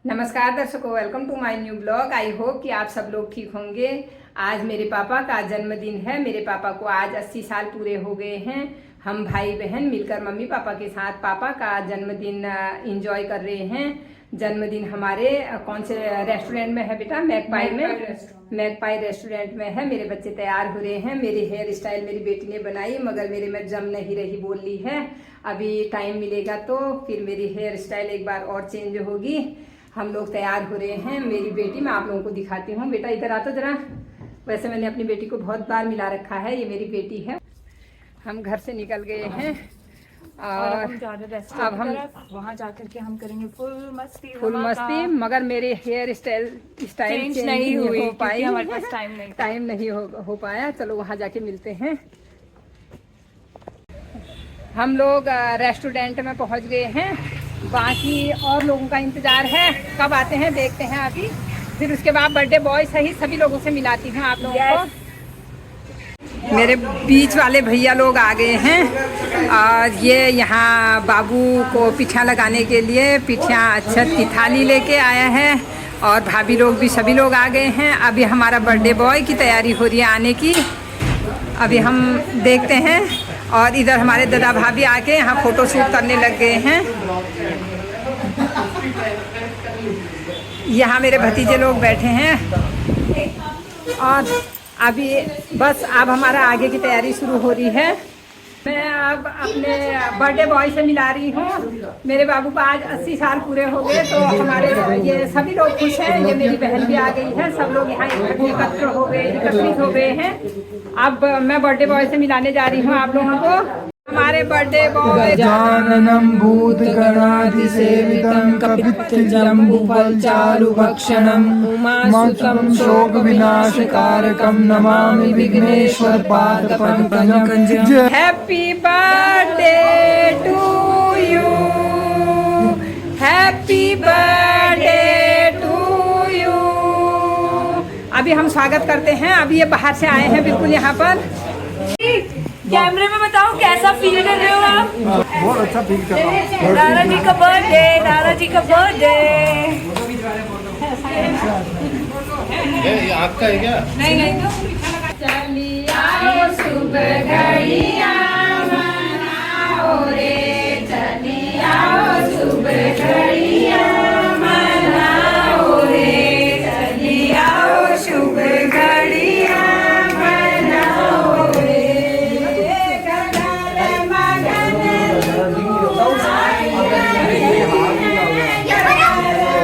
नमस्कार दर्शकों, welcome to my new blog. I hope कि आप सब लोग ठीक होंगे। आज मेरे पापा का जन्मदिन है। मेरे पापा को आज 80 साल पूरे हो गए हैं। हम भाई बहन मिलकर मम्मी पापा के साथ पापा का जन्मदिन एंजॉय कर रहे हैं। जन्मदिन हमारे कौन से रेस्टोरेंट में है बेटा? मैकपाई में। मैकपाई रेस्टोरेंट में है। मेरे बच्चे तैयार हो रहे हैं। मेरी हेयर स्टाइल मेरी बेटी ने बनाई, मगर मेरे में जम नहीं रही बोल ली है। अभी टाइम मिलेगा तो फिर मेरी हेयर स्टाइल एक बार और चेंज होगी। हम लोग तैयार हो रहे हैं। मेरी बेटी, मैं आप लोगों को दिखाती हूँ। बेटा इधर आ तो जरा। वैसे मैंने अपनी बेटी को बहुत बार मिला रखा है। ये मेरी बेटी है। हम घर से निकल गए हैं और हम जा रहे हैं अब हम वहाँ जाकर के हम करेंगे फुल मस्ती। मगर मेरे हेयर स्टाइल चेंज नहीं हुई हो पाई। हमारे पास टाइम नहीं हो पाया। चलो वहाँ जाके मिलते हैं। हम लोग रेस्टोरेंट में पहुँच गए हैं। बाकी और लोगों का इंतजार है, कब आते हैं देखते हैं अभी। फिर उसके बाद बर्थडे बॉय सहित सभी लोगों से मिलाती हूँ आप लोगों को। मेरे बीच वाले भैया लोग आ गए हैं और ये यहाँ बाबू को पिठियाँ लगाने के लिए पिठियाँ अक्षत की थाली लेके आया है। और भाभी लोग भी सभी लोग आ गए हैं। अभी हमारा बर्थडे बॉय की तैयारी हो रही है आने की। अभी हम देखते हैं। और इधर हमारे दादा भाभी आके यहाँ फोटो शूट करने लग गए हैं। यहाँ मेरे भतीजे लोग बैठे हैं। और अभी बस अब हमारा आगे की तैयारी शुरू हो रही है। मैं अब अपने बर्थडे बॉय से मिला रही हूँ। मेरे बाबू को आज 80 साल पूरे हो गए, तो हमारे ये सभी लोग खुश हैं। ये मेरी बहन भी आ गई है। सब लोग यहाँ एकत्रित हो गए हैं। अब मैं बर्थडे बॉय से मिलाने जा रही हूँ आप लोगों को। हमारे बर्थडे बॉय जाननम भूतगणाधि सेवितं कपित्थजम्बुफल चारुभक्षणं उमासुतं शोक विनाशकारकं नमामि विघ्नेश्वर पादपंकजं। Happy birthday to you, happy birthday to you. अभी हम स्वागत करते हैं। अभी ये बाहर से आए हैं बिल्कुल यहाँ पर। कैमरे में बताओ कैसा फील कर रहे हो आप? बहुत अच्छा फील कर रहा हूँ। दादाजी का बर्थडे, दादाजी का बर्थडे। ये आपका है क्या? नहीं तो चली आओ सुबह घड़िया मनाओ रे, चली आओ सुबह घड़िया मनाओ रे, चली आओ सुबह घड़िया मनाओ रे। गगन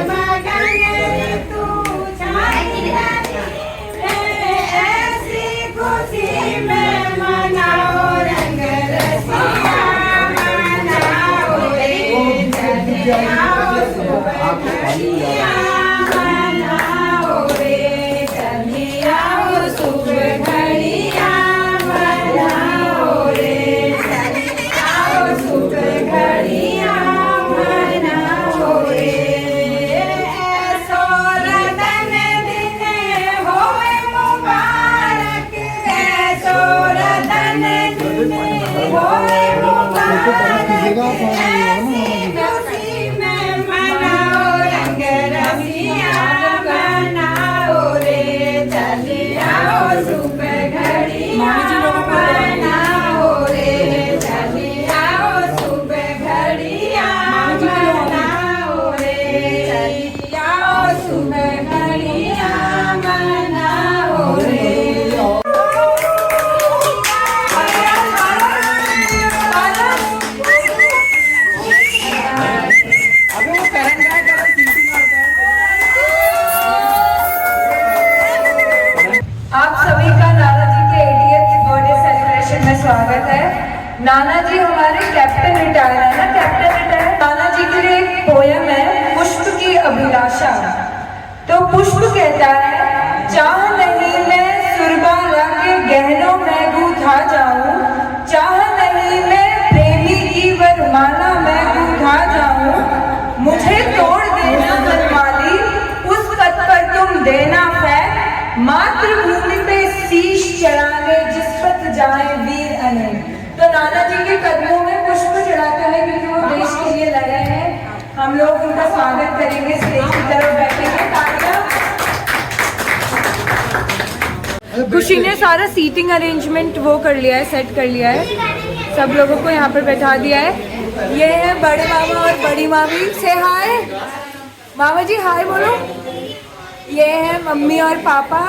मगन तू छाया ऐसी खुशी में मनाओ रंग रसिया मनाओ रे, चले आओ सुबह घड़िया मनाओ रे, चले आओ सुबह घड़िया मनाओ रे, चले आओ सुबह घड़िया मनाओ रे। ऐसो रतन दिन होए मुबारक, ऐसो रतन दिन होए मुबारक, ऐसी खुशी में मनाओ रंग रसिया मनाओ रे, चले आओ सुबह घड़िया मनाओ रे, चले आओ सुबह घड़िया मनाओ रे, चले आओ सुबह घड़िया मनाओ रे। आप सभी का नाना जी के 80th बर्थडे सेलिब्रेशन में स्वागत है। नाना जी हमारे कैप्टन रिटायर है ना, कैप्टन रिटायर। नाना जी के लिए एक पोयम है, पुष्प की अभिलाषा। तो पुष्प कहता है, चाह नहीं मैं सुरबा लाके गहनों में गूंथा जाऊं, चाह नहीं मैं प्रेमी की वरमाला में गूंथा जाऊं, मुझे तोड़ देना मनमाली, उस पद पर तुम देना फैल, मातृभूमि पे शीश चढ़ाने जिस पथ जाए वीर अनिल। तो नाना जी के कदमों में पुष्प चढ़ाते हैं क्योंकि वो देश के लिए लड़े हैं। हम लोग उनका स्वागत करेंगे स्टेज की तरफ। खुशी ने सारा सीटिंग अरेंजमेंट वो कर लिया है, सेट कर लिया है, सब लोगों को यहाँ पर बैठा दिया है। ये है बड़े मामा और बड़ी मामी, से हाय मामा जी, हाय बोलो। ये है मम्मी और पापा,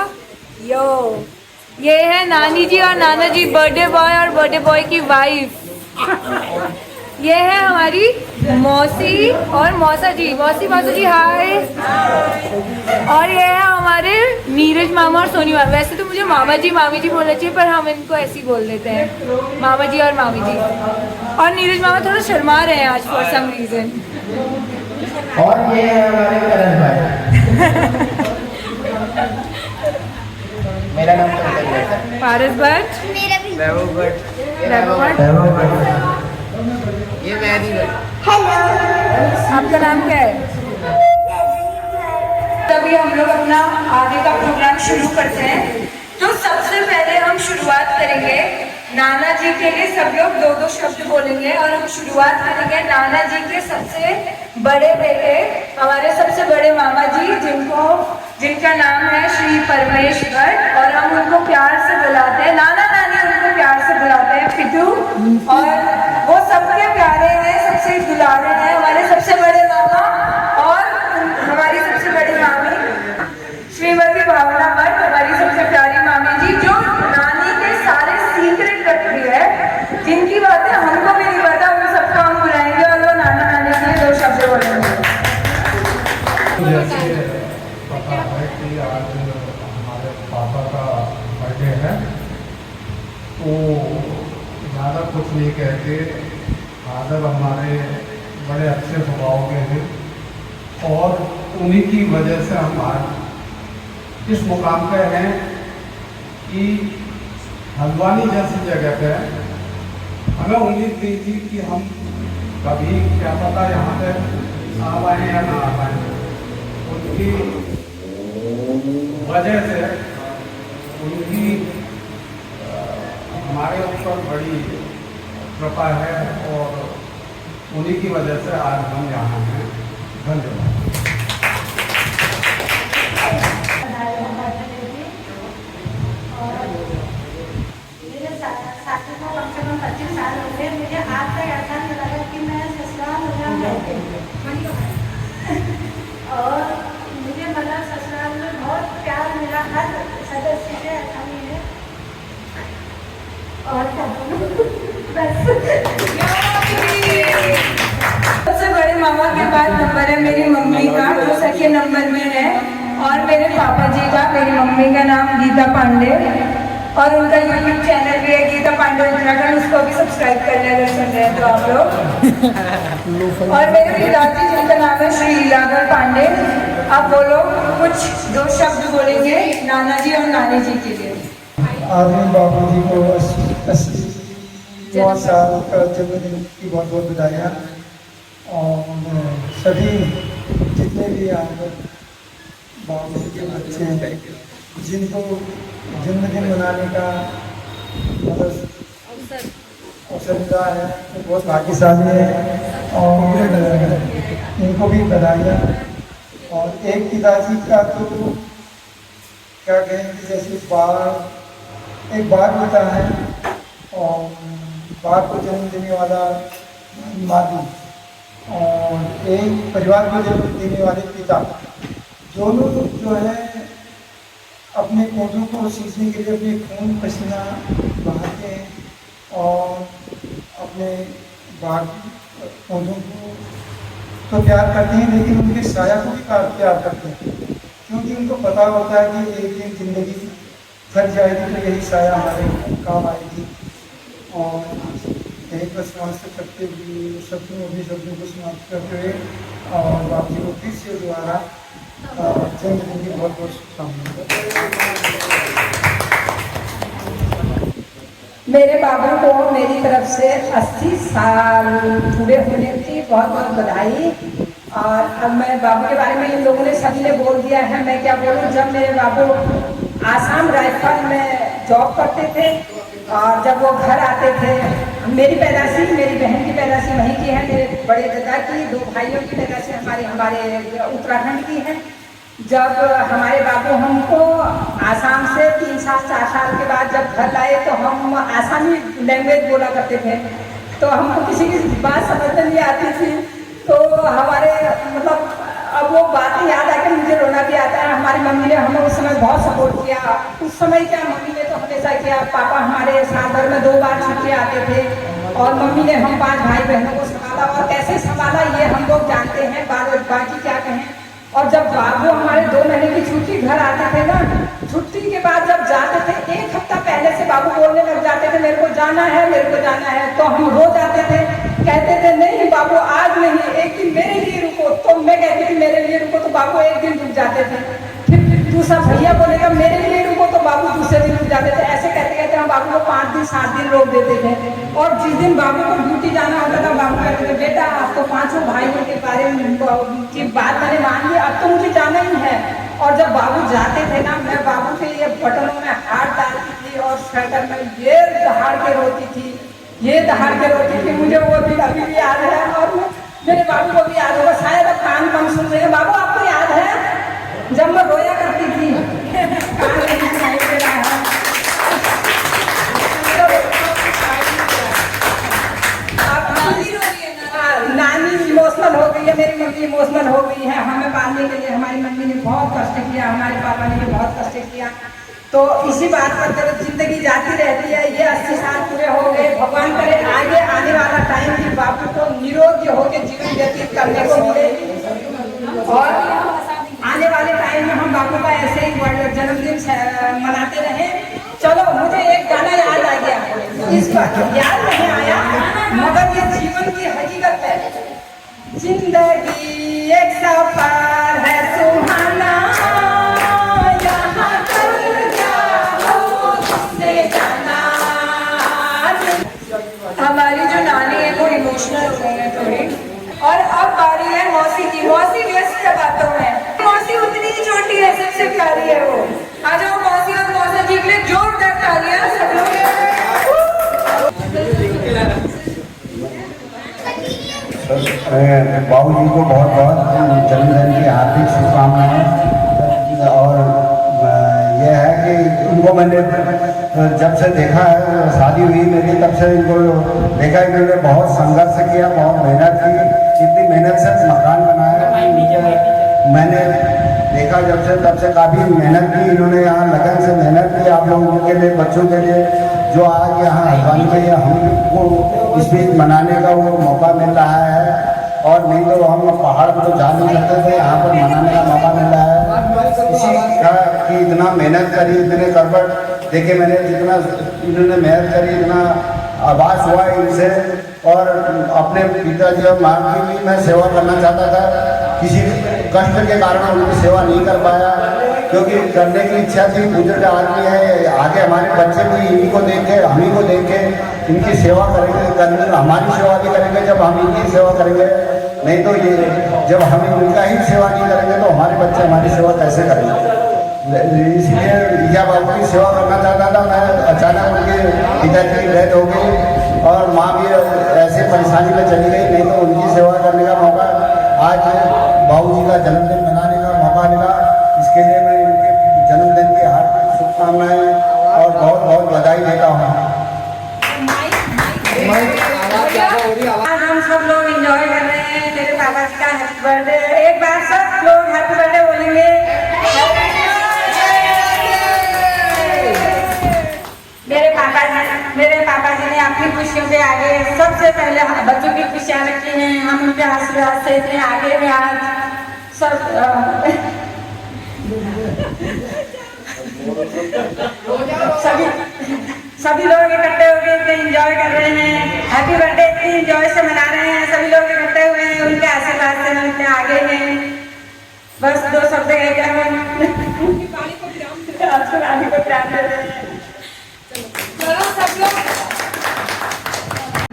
यो। ये है नानी जी और नाना जी, बर्थडे बॉय और बर्थडे बॉय की वाइफ। ये है हमारी मौसी और मौसा जी, मौसी मौसा जी हाय। और ये है हमारे नीरज मामा और सोनी मामा। वैसे तो मुझे मामा जी मामी जी बोलना चाहिए, पर हम इनको ऐसे ही बोल देते हैं, मामा जी और मामी जी। और नीरज मामा थोड़ा शर्मा रहे हैं आज फॉर सम रीजन। और ये है हमारे करण भाई। मेरा नाम पारस भट्ट, वैभव भट्ट, वैभव भट्ट। ये मैरी भट्ट। आपका नाम क्या है? तभी हम लोग अपना आगे का प्रोग्राम शुरू करते हैं। तो सबसे पहले हम शुरुआत करेंगे, नाना जी के लिए सब लोग दो दो शब्द बोलेंगे और हम शुरुआत करेंगे नाना जी के सबसे बड़े बेटे, हमारे सबसे बड़े मामा जी, जिनका नाम है श्री परमेश भट्ट, और हम उनको प्यार से बुलाते हैं, नाना नानी उनको प्यार से बुलाते हैं पिटू। और वो सबके प्यारे हैं, सबसे दुलारे हैं, हमारे सबसे बड़े मामा और हमारी सबसे बड़ी मामी श्रीमती भावना भट्ट, हमारी सबसे प्यारी मामी जी, जो नानी के सारे सीक्रेट रखती है, जिनकी बातें हमको भी नहीं पता, उन सबको हम बुलाएंगे और वो नाना नानी के लिए दो शब्द बोलेंगे। जैसे पता है कि आज हमारे पापा का बर्थडे है, तो ज़्यादा कुछ नहीं कहते। फादर हमारे बड़े अच्छे स्वभाव के हैं और उन्हीं की वजह से हम आज इस मुकाम पे हैं कि हल्द्वानी जैसी जगह पे हमें उम्मीद नहीं थी कि हम कभी, क्या पता, यहाँ पे आ पाए या ना आ पाए। उनकी वजह से, उनकी हमारे ऊपर बड़ी कृपा है और उन्हीं की वजह से आज हम यहाँ हैं। धन्यवाद। मेरे साथी को कम से कम 25 साल हो गए। मुझे आज तक ऐसा नहीं लगा कि मैं ससुराल हो जाऊँ। और मुझे मतलब ससुराल में बहुत प्यार मिला हर सदस्य से, ऐसा नहीं है। और क्या बोलूं, बस। सबसे बड़े मामा के बाद नंबर है मेरी मम्मी का, जो सेकेंड नंबर में है, और मेरे पापा जी का, मेरी मम्मी का नाम गीता पांडे, और उनका यूट्यूब चैनल भी है गीता पांडे उत्तराखंड, उसको भी सब्सक्राइब कर लें अगर सुन रहे हैं तो आप लोग। और मेरे पिताजी, जिनका नाम है श्री लीलाधर पांडे। अब वो लोग कुछ दो शब्द बोलेंगे नाना जी और नानी जी के लिए। आदमी बाबू जी को 80 साल का जन्मदिन की बहुत बहुत बधाइयाँ। और सभी जितने भी यहाँ बाबू जी के बच्चे हैं, जिनको जन्मदिन मनाने का मतलब अवसर मिला है, तो बहुत भाग्यशाली है और इनको भी बधाइयाँ। और एक पिताजी का तो क्या कहेंगे, जैसे एक बार होता है और बाप को जन्म देने वाला माली और एक परिवार को जन्म देने वाले पिता, दोनों जो है अपने पौधों को सींचने के लिए अपने खून पसीना बहाते हैं और अपने बाग पौधों को तो प्यार करते हैं, लेकिन उनके साया को भी प्यार करते हैं, क्योंकि उनको पता होता है कि एक दिन जिंदगी थक जाएगी तो यही साया हमारे काम आएगी। और यही पर समाप्त करते हुए शब्दों को समाप्त करते हुए और बाप जी को फिर से दोबारा जन्मदिन की बहुत बहुत शुभकामनाएं। मेरे बाबू को मेरी तरफ से 80 साल पूरे होने की बहुत बहुत बधाई। और अब मैं बाबू के बारे में इन लोगों ने सभी ने बोल दिया है, मैं क्या बोलूँ। जब मेरे बाबू आसाम राइफल में जॉब करते थे और जब वो घर आते थे, मेरी पैदाशी, मेरी बहन की पैदाशी वहीं की है, मेरे बड़े दादा की, दो भाइयों की पैदाशी हमारे उत्तराखंड की है। जब हमारे बाबू हमको आसाम से 3 साल 4 साल के बाद जब घर लाए तो हम आसामी लैंग्वेज बोला करते थे, तो हमको किसी की बात समझ में नहीं आती थी। तो हमारे मतलब अब वो बातें याद आकर मुझे रोना भी आता है। हमारी मम्मी ने हमें उस समय बहुत सपोर्ट किया। उस समय क्या मम्मी ने तो हमेशा किया, पापा हमारे साल भर में 2 बार छुट्टी आते थे और मम्मी ने हम 5 भाई बहनों को संभाला, और कैसे संभाला ये हम लोग जानते हैं, बाकी क्या कहें। और जब बाबू हमारे 2 महीने की छुट्टी घर आते थे ना, छुट्टी के बाद जब जाते थे 1 हफ्ता पहले से बाबू बोलने लग जाते थे मेरे को जाना है, मेरे को जाना है। तो हम रो जाते थे, कहते थे नहीं बाबू आज नहीं, एक दिन मेरे लिए रुको। तो मैं कहती थी मेरे लिए रुको, तो बाबू एक दिन रुक जाते थे। फिर दूसरा भैया बोलेगा मेरे लिए रुको, तो बाबू दूसरे दिन रुक जाते थे। ऐसे कहते कहते हम बाबू को 5 दिन 7 दिन रोक देते थे। और जिस दिन बाबू को ड्यूटी जाना होता था, बाबू कहते थे बेटा आप तो 5 भाइयों के बारे में की बात मैंने मान ली, अब तो मुझे जाना ही है। और जब बाबू जाते थे ना, मैं बाबू के ये बटनों में हाथ डालती थी और स्वेटर में ये दहाड़ के रोती थी, ये दहाड़ के रोती थी। मुझे वो दिन अभी भी याद है और मेरे बाबू को भी याद होगा, शायद अब कान कम सुन रहे हैं। बाबू आपको याद है जब मैं रोया करती थी? कान नहीं सुनाई दे रहा है। नानी इमोशनल हो गई है, मेरी मम्मी इमोशनल हो गई है। हमें पालने के लिए हमारी मम्मी ने बहुत कष्ट किया, हमारे पापा ने भी बहुत कष्ट किया। तो इसी बात पर जब जिंदगी जाती रहती है, ये 80 साल पूरे हो गए। भगवान करे आगे आने वाला टाइम भी बापू को निरोगी होकर जीवन व्यतीत करने को मिले, और आने वाले टाइम में हम बापू का ऐसे ही जन्मदिन मनाते रहे। चलो मुझे एक गाना याद आ गया, इस पर याद नहीं आया मगर ये जीवन की हकीकत है। जिंदगी एक सफर है सुहाना, यहाँ कल क्या हो तुमने जाना। हमारी जो नानी है वो इमोशनल हो गई है थोड़ी। और अब बारी है मौसी की। मौसी व्यस्त बातों में, मौसी उतनी ही छोटी है, सबसे प्यारी है वो। आ जाओ मौसी और मौसा जी के लिए जोरदार तालियां सब लोग। बाबू जी को बहुत बहुत जन्मदिन की हार्दिक शुभकामनाएं। और यह है कि उनको मैंने जब से देखा है, शादी हुई मेरी तब से इनको देखा है। इन्होंने बहुत संघर्ष किया, बहुत मेहनत की। इतनी मेहनत से मकान बनाया मैंने देखा जब से, तब से काफ़ी मेहनत की इन्होंने। यहाँ लगन से मेहनत की आप लोगों के लिए, बच्चों के लिए, जो आज यहाँ हल्द्वानी में हमको इस बीच मनाने का वो मौका मिल रहा है। और नहीं तो हम पहाड़ पर तो जा नहीं सकते थे, यहाँ पर मनाने का मौका मिल रहा है। इसी का कि इतना मेहनत करी, इतने करबट देखे मैंने, जितना इन्होंने मेहनत करी, इतना आभास हुआ इनसे। और अपने पिताजी और माँ की भी मैं सेवा करना चाहता था, किसी कष्ट के कारण उनकी सेवा नहीं कर पाया, क्योंकि करने की इच्छा थी। बुजुर्ग आदमी है, आगे हमारे बच्चे भी इन्हीं को देखे, हम ही को देखे इनकी सेवा करेंगे, हमारी सेवा भी करेंगे जब हम इनकी सेवा करेंगे। नहीं तो ये जब हम इनका ही सेवा नहीं करेंगे तो हमारे बच्चे हमारी सेवा कैसे करेंगे। इसलिए रिया बाबू की सेवा करना चाहता था मैं। अचानक उनके पिताजी की डेथ हो गई और माँ भी ऐसे परेशानी में चली गई, नहीं तो उनकी सेवा करने का मौका आज बाबूजी का जन्मदिन मनाने का मौका मिला। इसके लिए मैं इनके जन्मदिन की हार्दिक शुभकामनाएं और बहुत बहुत बधाई देता हूँ। आज हम सब लोग एंजॉय कर रहे हैं मेरे पापा का हैप्पी बर्थडे। एक बार सब लोग हैप्पी बर्थडे बोलेंगे। मेरे पापा जी ने अपनी खुशियों के आगे सबसे पहले बच्चों की खुशियाँ रखी हैं। हम उनके आशीर्वाद से इतने आगे में आज सब सभी लोग इकट्ठे होकर इतने एंजॉय कर रहे हैं। हैप्पी बर्थडे इतनी एंजॉय से मना रहे हैं, सभी लोग इकट्ठे हुए हैं। उनके आशीर्वाद से हम इतने आगे हैं। बस 2 शब्द कहकर हम रानी को प्यार दे रहे हैं। सब लोग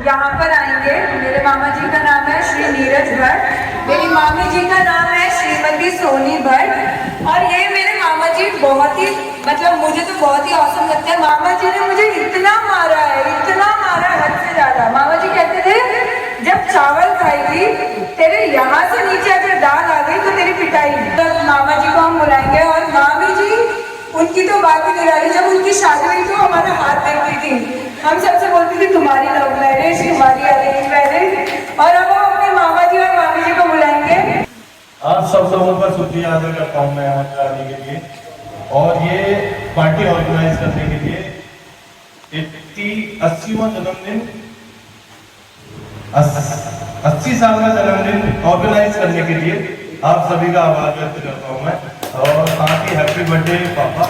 यहाँ पर आएंगे। मेरे मामा जी का नाम है श्री नीरज भट्ट, मेरी मामी जी का नाम है श्रीमती सोनी भट्ट। और ये मेरे मामा जी बहुत ही मतलब मुझे तो बहुत ही औसम लगता है। मामा जी ने मुझे इतना मारा है, इतना मारा हद से ज्यादा। मामा जी कहते थे जब चावल खाएगी तेरे यहाँ से नीचे अगर दाल आ गई तो तेरी पिटाई। तो मामा जी को हम उसकी तो बात ही नहीं रही। जब उनकी शादी हुई तो हमारा हाथ देखती थी, हम सबसे बोलती थी तुम्हारी लव मैरिज, तुम्हारी अरेंज मैरिज। और अब हम अपने मामा जी और मामी जी को बुलाएंगे। आप सब लोगों का शुक्रिया अदा करता हूँ मैं यहाँ पे आने के लिए और ये पार्टी ऑर्गेनाइज करने के लिए। 80वां जन्मदिन 80 साल का जन्मदिन ऑर्गेनाइज करने के लिए आप सभी का आभार व्यक्त करता हूँ मैं। और साथ ही हैप्पी बर्थडे पापा।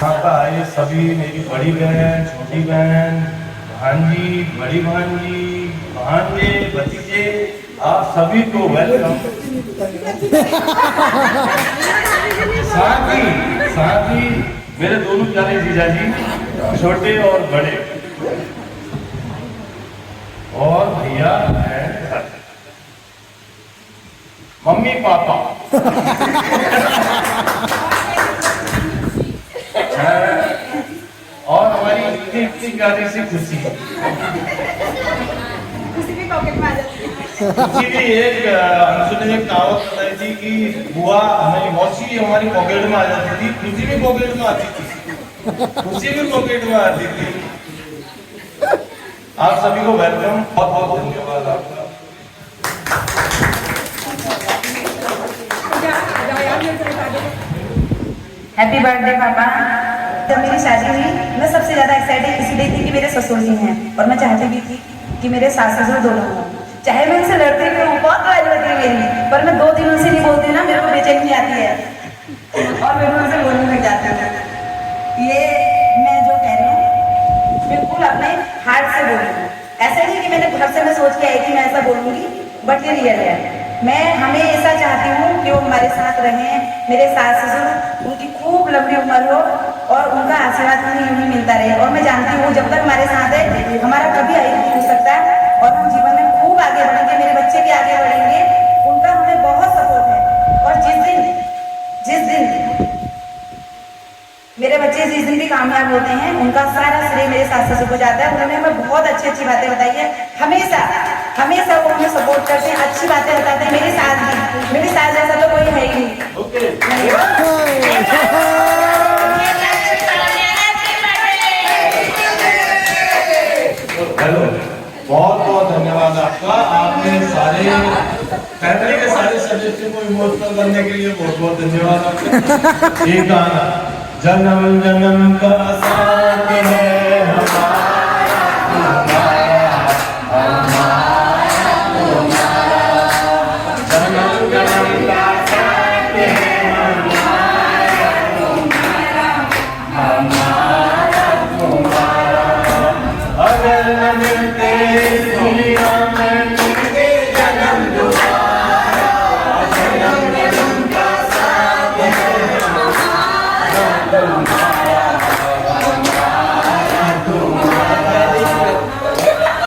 पापा आए सभी, मेरी बड़ी बहन, छोटी बहन, भांजी, बड़ी भांजी, भांजे, भतीजे, आप सभी को वेलकम। साथ ही मेरे दोनों प्यारे जीजा जी, छोटे और बड़े, और भैया हैं मम्मी पापा। और हमारी इतनी प्यारी सी खुशी भी एक अंशु ने एक कहावत बताई थी कि बुआ नहीं मौसी हमारी पॉकेट में आ जाती थी, खुशी भी पॉकेट में आती थी, खुशी भी पॉकेट में आती थी। आप सभी को वेलकम, बहुत बहुत धन्यवाद आपका। हैप्पी बर्थडे पापा। जब मेरी शादी हुई मैं सबसे ज्यादा एक्साइटेड इसलिए थी कि मेरे ससुर जी हैं और मैं चाहती भी थी कि मेरे सास ससुर दोनों हों। चाहे मैं उनसे लड़ती भी हूँ, बहुत लड़ाई होती है मेरी, पर मैं 2 दिनों से नहीं बोलती ना, मेरे को बेचैनी आती है और मैं उनसे बोलने लग जाती हूँ। ये मैं जो कह रही हूँ बिल्कुल अपने हार्ट से बोल रही हूँ। ऐसा नहीं कि मैंने घर से मैं सोच के आई कि मैं ऐसा बोलूँगी, बट ये रियल है। मैं हमेशा चाहती हूँ कि वो हमारे साथ रहें, मेरे सास ससुर, उनकी खूब लंबी उम्र हो और उनका आशीर्वाद हमें यूं ही मिलता रहे। और मैं जानती हूँ जब तक हमारे साथ है हमारा कभी आगे नहीं हो सकता और हम जीवन में खूब आगे बढ़ेंगे, मेरे बच्चे भी आगे बढ़ेंगे, उनका हमें बहुत सपोर्ट है। और जिस दिन मेरे बच्चे जिस दिन भी कामयाब होते हैं उनका सारा श्रेय मेरे सास ससुर को जाता है। उन्होंने हमें बहुत अच्छी अच्छी बातें बताई है, हमेशा वो हमें सपोर्ट करते हैं, अच्छी बातें बताते हैं। मेरी सास जैसा तो कोई है ही नहीं। हेलो, बहुत बहुत धन्यवाद आपका। आपने सारे फैमिली के सारे सदस्यों को इमोशनल करने के लिए बहुत बहुत धन्यवाद आपका। एक गाना जन्म जन्म का साथ है हमारा, जन्म जन्म का साथ है हमारा, अगर न मिलते दुनिया में मिलते जन्म दोबारा, जन्म जन्म का साथ है हमारा।